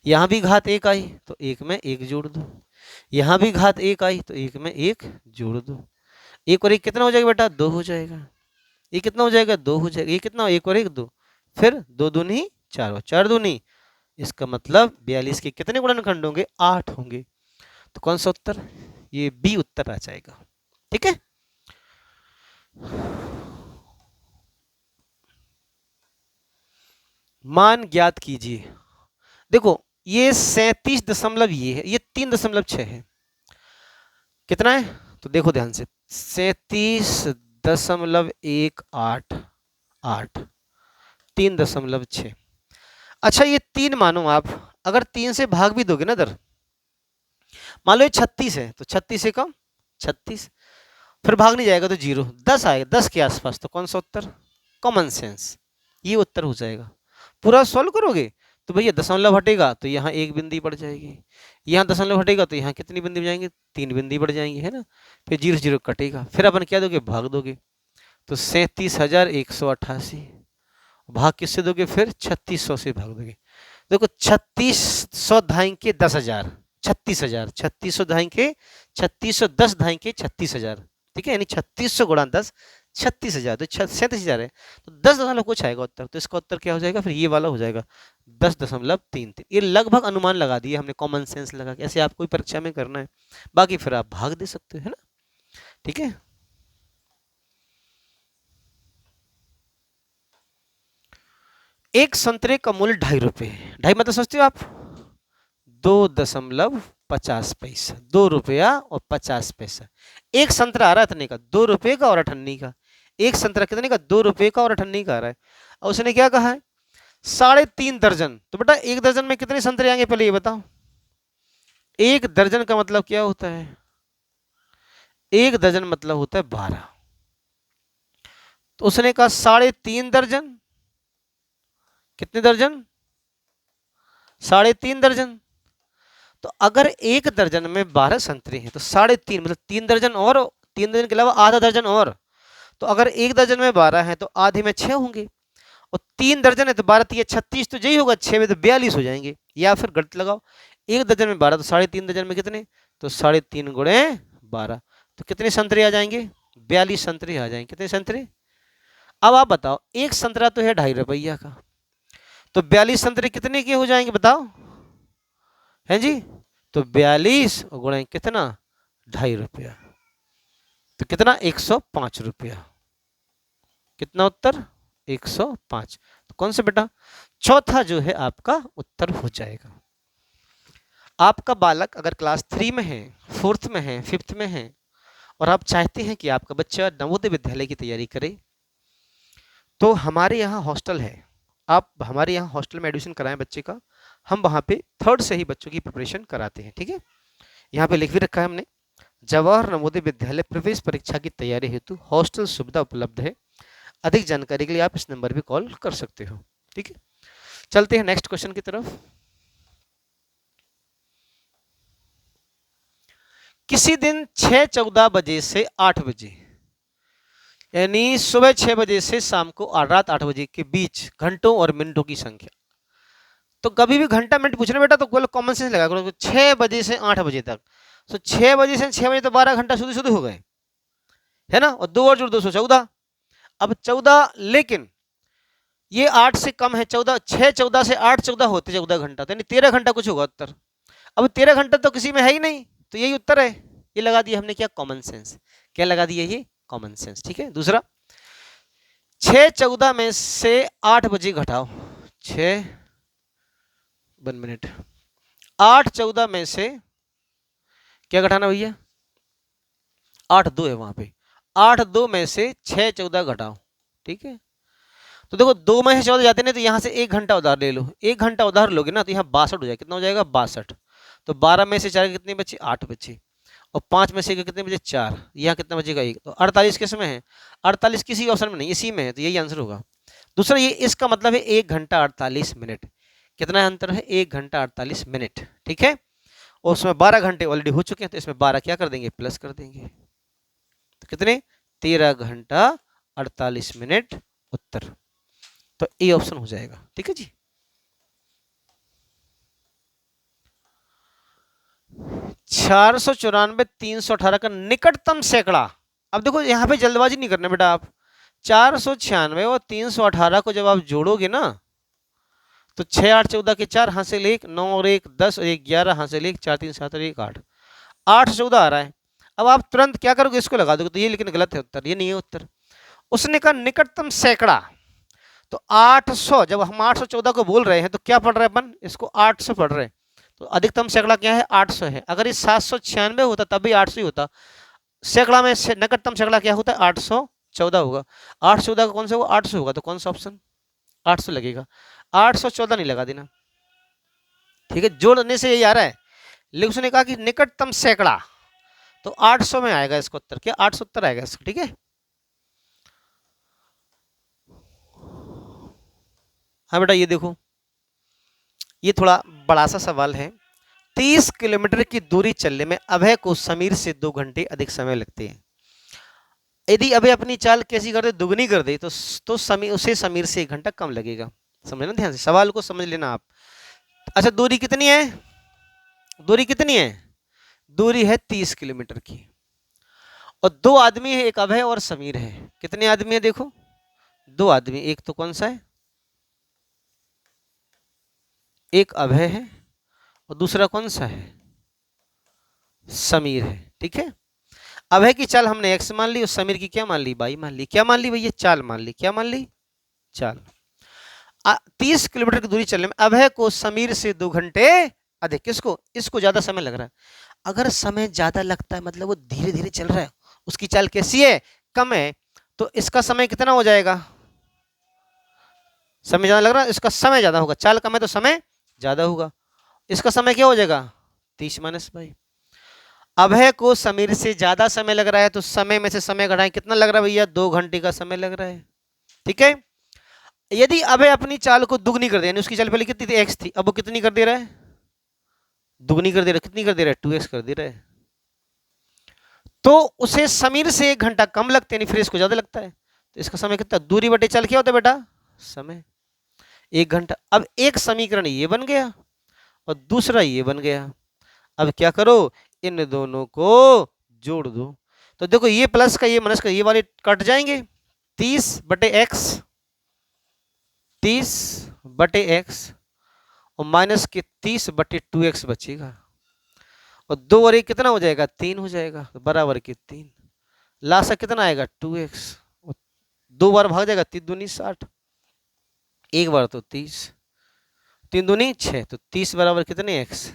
यहाँ भी घात एक आई तो एक में एक जोड़ दो। यहाँ भी घात एक आई तो एक में एक जोड़ दो। एक और एक कितना हो जाएगा बेटा, 2 हो जाएगा। ये कितना हो जाएगा, 2 हो जाएगा। ये कितना, एक और एक 2, फिर 2 दूनी 4 और 4 दूनी, इसका मतलब 42 के कितने गुणनखंड होंगे, 8 होंगे। तो कौन सा उत्तर, ये बी उत्तर आ जाएगा। ठीक है, मान ज्ञात कीजिए। देखो ये 37 ये है, ये 3.6 है, कितना है, तो देखो ध्यान से 37.188, 3.6। अच्छा ये 3 मानो आप, अगर 3 से भाग भी दोगे ना इधर, मान लो ये 36 है तो 36 से कम 36, फिर भाग नहीं जाएगा तो 0, 10 आएगा 10 के आसपास। तो कौन सा उत्तर, कॉमन सेंस, ये उत्तर हो जाएगा। पूरा सॉल्व करोगे तो भैया दशमलव हटेगा तो यहाँ एक बिंदी बढ़ जाएगी, यहाँ दशमलव हटेगा तो यहाँ कितनी बिंदी बढ़ जाएंगे, 3 बिंदी बढ़ जाएंगी, है ना। फिर 0 0 कटेगा, फिर अपन क्या दोगे, भाग दोगे। तो 37,188 भाग किससे दोगे, फिर 3600 से भाग दोगे। देखो 3600 धाई के 10,000, 36,000, 3600 धाई के 3610 धाई के 36,000, ठीक है, यानी 3600 गुणा 10 36,000, तो 37,000 है, तो 10 कुछ आएगा उत्तर, तो इसका उत्तर क्या हो जाएगा, फिर ये वाला हो जाएगा 10.33। ये लगभग अनुमान लगा दिए हमने, कॉमन सेंस लगा के, ऐसे आपको परीक्षा में करना है, बाकी फिर आप भाग दे सकते हो, है ना, ठीक है। एक संतरे का मूल्य 2.5 रुपये, 2.5 मतलब समझते हो आप, 2.50 पैसा, 2 रुपया और 50 पैसा। एक संतरा आ रहा है इतने का, 2 रुपये का और 98 का, एक संतरा कितने का, 2 रुपये का और 98 का आ रहा है, और उसने क्या कहा है, 3.5 दर्जन। तो बेटा 1 दर्जन में कितने संतरे आएंगे, पहले ये बताओ, 1 दर्जन का मतलब क्या होता है, 1 दर्जन मतलब होता है 12, तो उसने कहा 3.5 दर्जन, कितने दर्जन, 3.5 दर्जन। तो अगर 1 दर्जन में 12 संतरे हैं तो 3.5 मतलब 3 दर्जन, और 3 दर्जन के अलावा आधा दर्जन और, तो अगर 1 दर्जन में 12 है तो आधे में 6 होंगे, और 3 दर्जन है तो 12 3 36, तो यही होगा, 6 में तो 42 हो जाएंगे, या फिर गलत लगाओ, 1 दर्जन में 12 तो 3.5 दर्जन में कितने, तो 3.5 गुणे 12, तो कितने संतरे आ जाएंगे, 42 संतरे आ जाएंगे, कितने संतरे। अब आप बताओ, एक संतरा तो है 2.5 रुपया का, तो 42 संतरे कितने के हो जाएंगे बताओ, है जी, तो 42 गुणा कितना, 2.5 रुपया, तो कितना 105 रुपया, कितना उत्तर 105। तो कौन सा बेटा, चौथा जो है आपका उत्तर हो जाएगा। आपका बालक अगर क्लास 3 में है, 4th में है, 5th में है, और आप चाहते हैं कि आपका बच्चा नवोदय विद्यालय की तैयारी करे, तो हमारे यहाँ हॉस्टल है, आप हमारे यहाँ हॉस्टल में एडमिशन कराएं बच्चे का, हम वहाँ पे 3rd से ही बच्चों की प्रिपरेशन कराते हैं, ठीक है। यहाँ पे लिख भी रखा है हमने, जवाहर नवोदय विद्यालय प्रवेश परीक्षा की तैयारी हेतु हॉस्टल सुविधा उपलब्ध है, अधिक जानकारी के लिए आप इस नंबर पे कॉल कर सकते हो, ठीक है। चलते हैं नेक्स्ट क्वेश्चन की तरफ। किसी दिन 6:14 बजे से 8 बजे, यानी सुबह 6 बजे से शाम को रात 8 बजे के बीच घंटों और मिनटों की संख्या, तो कभी भी घंटा मिनट पूछना बेटा तो कॉमन सेंस लगा करो, 6 बजे से 8 बजे तक, तो 6 बजे से 6 बजे तो 12 घंटा शुद्ध शुद्ध हो गए, है ना, और 2 और जोड़ 214, अब 14, लेकिन ये 8 से कम है, 14, 6:14 से 8:14 होते 14 घंटा, तो यानी 13 घंटा कुछ होगा उत्तर। अब 13 घंटा तो किसी में है ही नहीं, तो यही उत्तर है, ये लगा दिया हमने क्या, कॉमन सेंस, क्या लगा दिया ये, कॉमन सेंस, ठीक है। दूसरा, 6:14 में से 8 बजे घटाओ, 1 मिनट, 8:14 में से क्या घटाना भैया, 8:2 है वहां पे, 8:2 में से 6:14 घटाओ, ठीक है। तो देखो 2 में से 14 जाते हैं तो यहाँ से 1 घंटा उधार ले लो, 1 घंटा उधार लोगे ना तो यहाँ 62 हो जाएगा, कितना हो जाएगा 62, तो 12 में से 4 कितने बचे, 8 बचे, और 5 में से कितने बचे, 4, यहाँ कितना बचेगा 1, तो 48 किस में है, 48 किसी ऑप्शन में नहीं, इसी में है, तो यही आंसर होगा। दूसरा, ये इसका मतलब है 1 घंटा 48 मिनट, कितना अंतर है, 1 घंटा 48 मिनट, ठीक है, और उसमें 12 घंटे ऑलरेडी हो चुके हैं, तो इसमें 12 क्या कर देंगे, प्लस कर देंगे, तो कितने, 13 घंटा 48 मिनट उत्तर, तो ए ऑप्शन हो जाएगा, ठीक है जी। 494 318 का निकटतम सैकड़ा, अब देखो यहाँ पे जल्दबाजी नहीं करना बेटा, आप 496 और 318 को जब आप जोड़ोगे ना, तो 6 8 14 के 4, हासिल 1, 9 और 1 10 और 1 11, हासिल 1, 4 3 7 और 1 8, 8 14 आ रहा है। अब आप तुरंत क्या करोगे, इसको लगा दोगे, तो ये लेकिन गलत है उत्तर, ये नहीं है उत्तर। उसने कहा निकटतम सैकड़ा, तो 800, जब हम 814 को बोल रहे हैं तो क्या पढ़ रहे हैं अपन, इसको 800 पढ़ रहे हैं, तो अधिकतम सैकड़ा क्या है, 800 है। अगर ये 796 होता तब भी 800 ही होता, सैकड़ा में निकटतम सैकड़ा क्या होता है, 814 होगा, 814 का कौन सा होगा, 800 होगा, तो कौन सा ऑप्शन, 800 लगेगा, 814 नहीं लगा देना, ठीक है, जोड़ने से यही आ रहा है, लेकिन उसने कहा कि निकटतम सैकड़ा, तो 800 में आएगा इसका उत्तर, क्या 870 आएगा इसका, ठीक है। हाँ बेटा ये देखो, ये थोड़ा बड़ा सा सवाल है, 30 किलोमीटर की दूरी चलने में अभय को समीर से 2 घंटे अधिक समय लगते हैं, यदि अभय अपनी चाल कैसी कर दे, दुगनी कर दे, तो समीर से 1 घंटा कम लगेगा, समझना ध्यान से, सवाल को समझ लेना आप। अच्छा दूरी कितनी है, दूरी कितनी है, दूरी है 30 किलोमीटर की, और दो आदमी है, एक अभय और समीर है। कितने आदमी है देखो, दो आदमी। एक तो कौन सा है, एक अभय है और दूसरा कौन सा है, समीर है। ठीक है, अभय की चाल हमने एक्स मान ली और समीर की क्या मान ली, वाई मान ली। क्या मान ली भैया, चाल मान ली। क्या मान ली, चाल। 30 किलोमीटर की दूरी चलने में अभय को समीर से 2 घंटे अधिक। किसको, इसको ज्यादा समय लग रहा है। अगर समय ज्यादा लगता है मतलब वो धीरे धीरे चल रहा है, उसकी चाल कैसी है, कम है, तो इसका समय कितना हो जाएगा, समय ज्यादा लग रहा है, इसका समय ज्यादा होगा। चाल कम है तो समय ज्यादा होगा। इसका समय क्या हो जाएगा, 30 - 2। अभय को समीर से ज्यादा समय लग रहा है तो समय में से समय घटाएं, कितना लग रहा है भैया, 2 घंटे का समय लग रहा है। ठीक है, यदि अभय अपनी चाल को दुगनी कर दे, यानी उसकी चाल पहले कितनी थी, एक्स थी, अब वो कितनी कर दे रहा है, दुगनी कर दे रहा है। कितनी कर दे रहा है, 2x कर दे रहा है। तो उसे समीर से 1 घंटा कम लगता है, यानी फिर इसको ज्यादा लगता है। तो इसका समय कितना, दूरी बटे चाल क्या होता है बेटा, समय, 1 घंटा। अब एक समीकरण ये बन गया और दूसरा ये बन गया। अब क्या करो, इन दोनों को जोड़ दो। तो देखो ये प्लस का ये माइनस का ये वाले कट जाएंगे। 30/x, 30/x और माइनस के 30/2x बचेगा। और 2 और 1 कितना हो जाएगा, 3 हो जाएगा, बराबर के 3। लासा कितना आएगा, 2x। 2 बार भाग जाएगा, 3×2 = 60, एक बार तो 30, 3×2 = 6, तो 30 बराबर कितने x,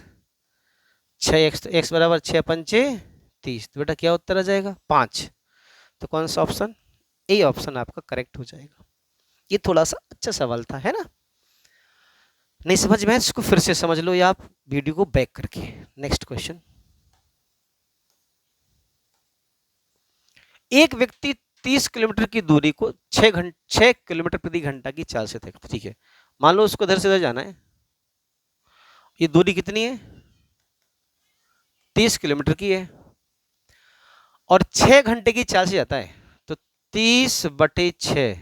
6x। तो x बराबर 6×5 = 30। तो बेटा क्या उत्तर आ जाएगा, 5। तो कौन सा ऑप्शन, ए ऑप्शन आपका करेक्ट हो जाएगा। ये थोड़ा सा अच्छा सवाल था, है ना। नहीं समझ में, इसको फिर से समझ लो या आप वीडियो को बैक करके। नेक्स्ट क्वेश्चन, एक व्यक्ति 30 किलोमीटर की दूरी को 6 किलोमीटर प्रति घंटा की चाल से तय करता है। ठीक है, मान लो उसको इधर से इधर जाना है, ये दूरी कितनी है, 30 किलोमीटर की है और 6 घंटे की चाल से जाता है। तो 30/6,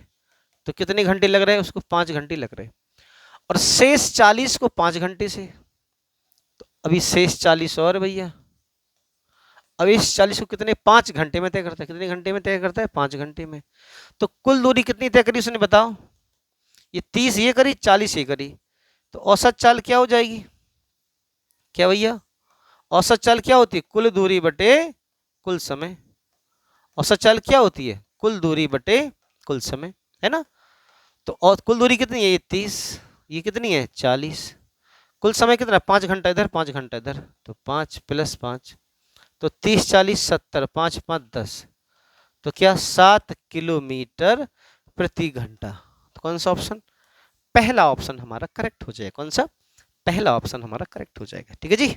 तो कितने घंटे लग रहे हैं उसको, 5 घंटे लग रहे हैं। और शेष 40 को 5 घंटे से, तो अभी शेष 40 और भैया, अब इस 40 को कितने, 5 घंटे में तय करता है। कितने घंटे में तय करता है, 5 घंटे में। तो कुल दूरी कितनी तय करी उसने बताओ, ये 30 ये करी, 40 ये करी, तो औसत चाल क्या हो जाएगी, क्या भैया, औसत चाल क्या होती है, कुल दूरी बटे कुल समय। औसत चाल क्या होती है, कुल दूरी बटे कुल समय, है ना। तो और कुल दूरी कितनी है, ये 30, ये कितनी है, 40। कुल समय कितना, 5 घंटा इधर 5 घंटा इधर, तो 5 + 5, तो 30 40 70, 5 5 10, तो क्या 7 किलोमीटर प्रति घंटा। तो कौन सा ऑप्शन, पहला ऑप्शन हमारा करेक्ट हो जाएगा। कौन सा, पहला ऑप्शन हमारा करेक्ट हो जाएगा। ठीक है जी,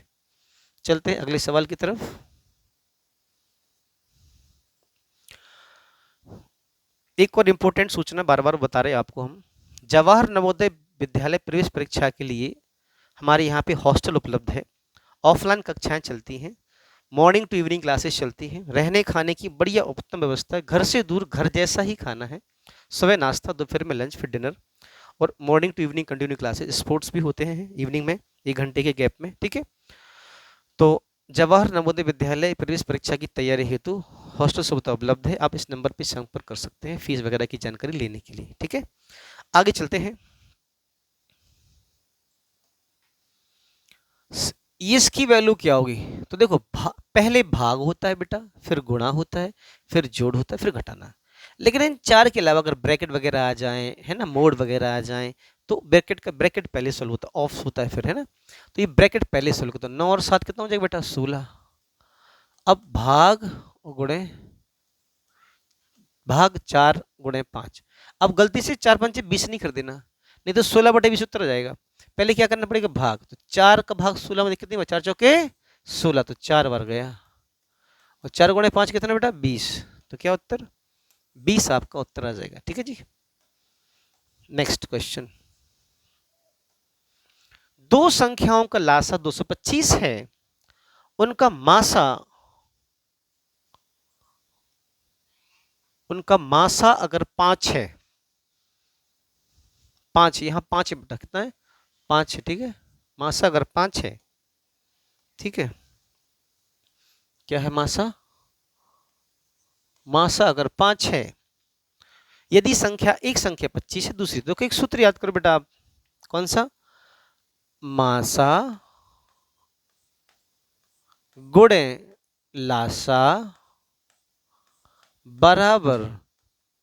चलते हैं अगले सवाल की तरफ। एक और इंपॉर्टेंट सूचना बार बार बता रहे हैं आपको हम, जवाहर नवोदय विद्यालय प्रवेश परीक्षा के लिए हमारे यहाँ पे हॉस्टल उपलब्ध है, ऑफलाइन कक्षाएं चलती हैं, मॉर्निंग टू इवनिंग क्लासेस चलती हैं, रहने खाने की बढ़िया उत्तम व्यवस्था है, घर से दूर घर जैसा ही खाना है, सुबह नाश्ता, दोपहर में लंच, फिर डिनर, और morning to evening continue classes, sports भी होते हैं इवनिंग में 1 घंटे के गैप में। ठीक है, तो जवाहर नवोदय विद्यालय प्रवेश परीक्षा की तैयारी हेतु हॉस्टल सुविधा उपलब्ध है, आप इस नंबर पर संपर्क कर सकते हैं फीस वगैरह की जानकारी लेने के लिए। ठीक है, आगे चलते हैं। इसकी वैल्यू क्या होगी, तो देखो पहले भाग होता है बेटा, फिर गुणा होता है, फिर जोड़ होता है, फिर घटाना। लेकिन इन चार के अलावा अगर ब्रैकेट वगैरह आ जाए, है ना, मोड वगैरह आ जाए, तो ब्रैकेट पहले सोल्व होता है, ऑफ होता है फिर, है ना। तो ये ब्रैकेट पहले सोल्व होता है। 9 और 7 कितना हो जाएगा बेटा, 16। अब भाग गुणे, भाग 4 गुणे 5। अब गलती से 4 5 20 नहीं कर देना, नहीं तो 16/20 उत्तर आ जाएगा। पहले क्या करना पड़ेगा, भाग, तो 4 का भाग 16 में कितनी, 4 चौके 16, तो 4 बार गया, और 4 गुणे 5 कितना बेटा, 20। तो क्या उत्तर, 20 आपका उत्तर आ जाएगा। ठीक है जी, नेक्स्ट क्वेश्चन। दो संख्याओं का लासा 225 है, उनका मासा अगर 5 है, 5 यहां 5 है बेटा, कितना है, 5 है। ठीक है, मासा अगर 5 है, ठीक है, क्या है मासा, मासा अगर 5 है, यदि संख्या एक संख्या 25 है दूसरी, तो एक सूत्र याद करो बेटा आप, कौन सा? मासा गुणे लासा बराबर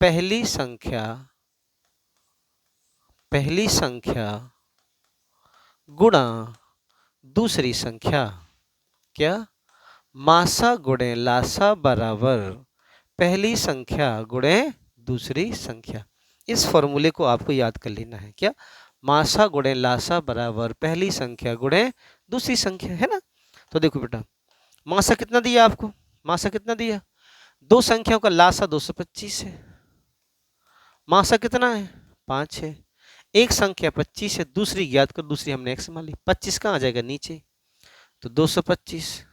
पहली संख्या गुणा दूसरी संख्या। क्या? मासा गुणे लासा बराबर पहली संख्या गुणे दूसरी संख्या। इस फॉर्मूले को आपको याद कर लेना है। क्या? मासा गुणे लासा बराबर पहली संख्या गुणे दूसरी संख्या, है ना। तो देखो बेटा, मासा कितना दिया आपको? मासा कितना दिया? दो संख्याओं का लासा 225 है। मासा कितना है? 5 है। एक संख्या 25 है, दूसरी ज्ञात कर, दूसरी हमने x मान ली। 25 कहाँ आ जाएगा? नीचे। तो 225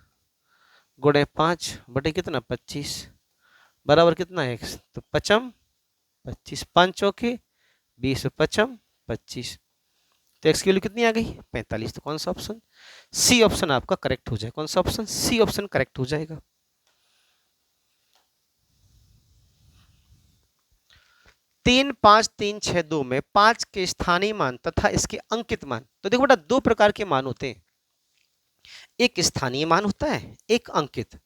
गुणे 5 बटे कितना? 25 बराबर कितना है x? तो 5 25, 5 चौके 20, 5 25। तो x की वैल्यू कितनी आ गई? 45। तो कौन सा ऑप्शन? सी ऑप्शन आपका करेक्ट हो जाएगा। कौन सा ऑप्शन? सी ऑप्शन करेक्ट हो जाएगा। 3 5 3 6 2 में 5 के स्थानीय मान तथा इसके अंकित मान। तो देखो बेटा, दो प्रकार के मान होते हैं, एक स्थानीय मान होता है, एक अंकित।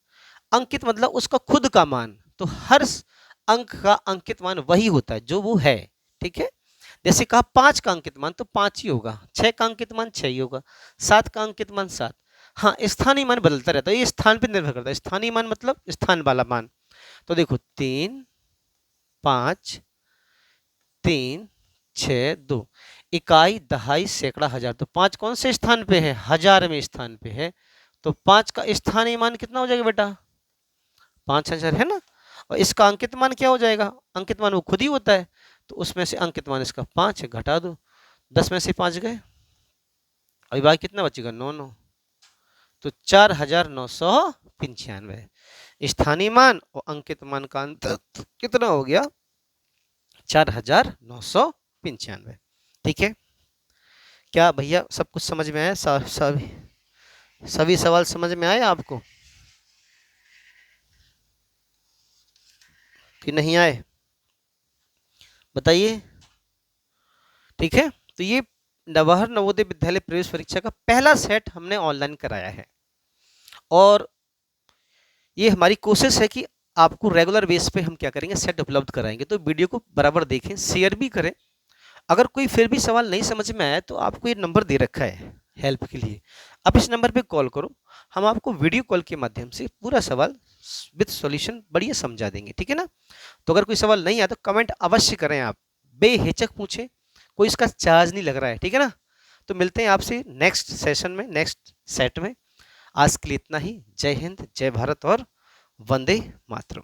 अंकित मतलब उसका खुद का मान। तो हर अंक का अंकित मान वही होता है जो वो है, ठीक है। जैसे कहा 5 का अंकित मान तो 5 ही होगा, 6 का अंकित मान 6 ही होगा, 7 का अंकित मान 7। हाँ, स्थानीय मान बदलता रहता है, ये स्थान पर निर्भर करता है। स्थानीय मान मतलब स्थान वाला मान। तो देखो 3 5 3 6 2, इकाई दहाई सैकड़ा हजार। तो 5 कौन से स्थान पे है? 1000वें स्थान पे है। तो 5 का स्थानीय मान कितना हो जाएगा बेटा? 5000, है ना। और इसका अंकित मान क्या हो जाएगा? अंकित मान वो खुद ही होता है। तो उसमें से अंकित मान इसका 5 है, घटा दो, 10 में से 5 गए, अभी बाकी कितना बचेगा? 9 9। तो 4995 स्थानीय मान और अंकित मान का अंतर कितना हो गया? 4995। ठीक है। क्या भैया सब कुछ समझ में आया? सभी सवाल समझ में आए आपको कि नहीं आए? बताइए। ठीक है। तो ये नवहर नवोदय विद्यालय प्रवेश परीक्षा का पहला सेट हमने ऑनलाइन कराया है, और ये हमारी कोशिश है कि आपको रेगुलर बेस पे हम क्या करेंगे, सेट उपलब्ध कराएंगे। तो वीडियो को बराबर देखें, शेयर भी करें। अगर कोई फिर भी सवाल नहीं समझ में आया तो आपको ये नंबर दे रखा है हेल्प के लिए, आप इस नंबर पे कॉल करो, हम आपको वीडियो कॉल के माध्यम से पूरा सवाल विद सॉल्यूशन बढ़िया समझा देंगे। ठीक है ना। तो अगर कोई सवाल नहीं आया तो कमेंट अवश्य करें, आप बेहिचक पूछें, कोई इसका चार्ज नहीं लग रहा है। ठीक है ना। तो मिलते हैं आपसे नेक्स्ट सेशन में, नेक्स्ट सेट में। आज के लिए इतना ही। जय हिंद, जय भारत और वंदे मातरम।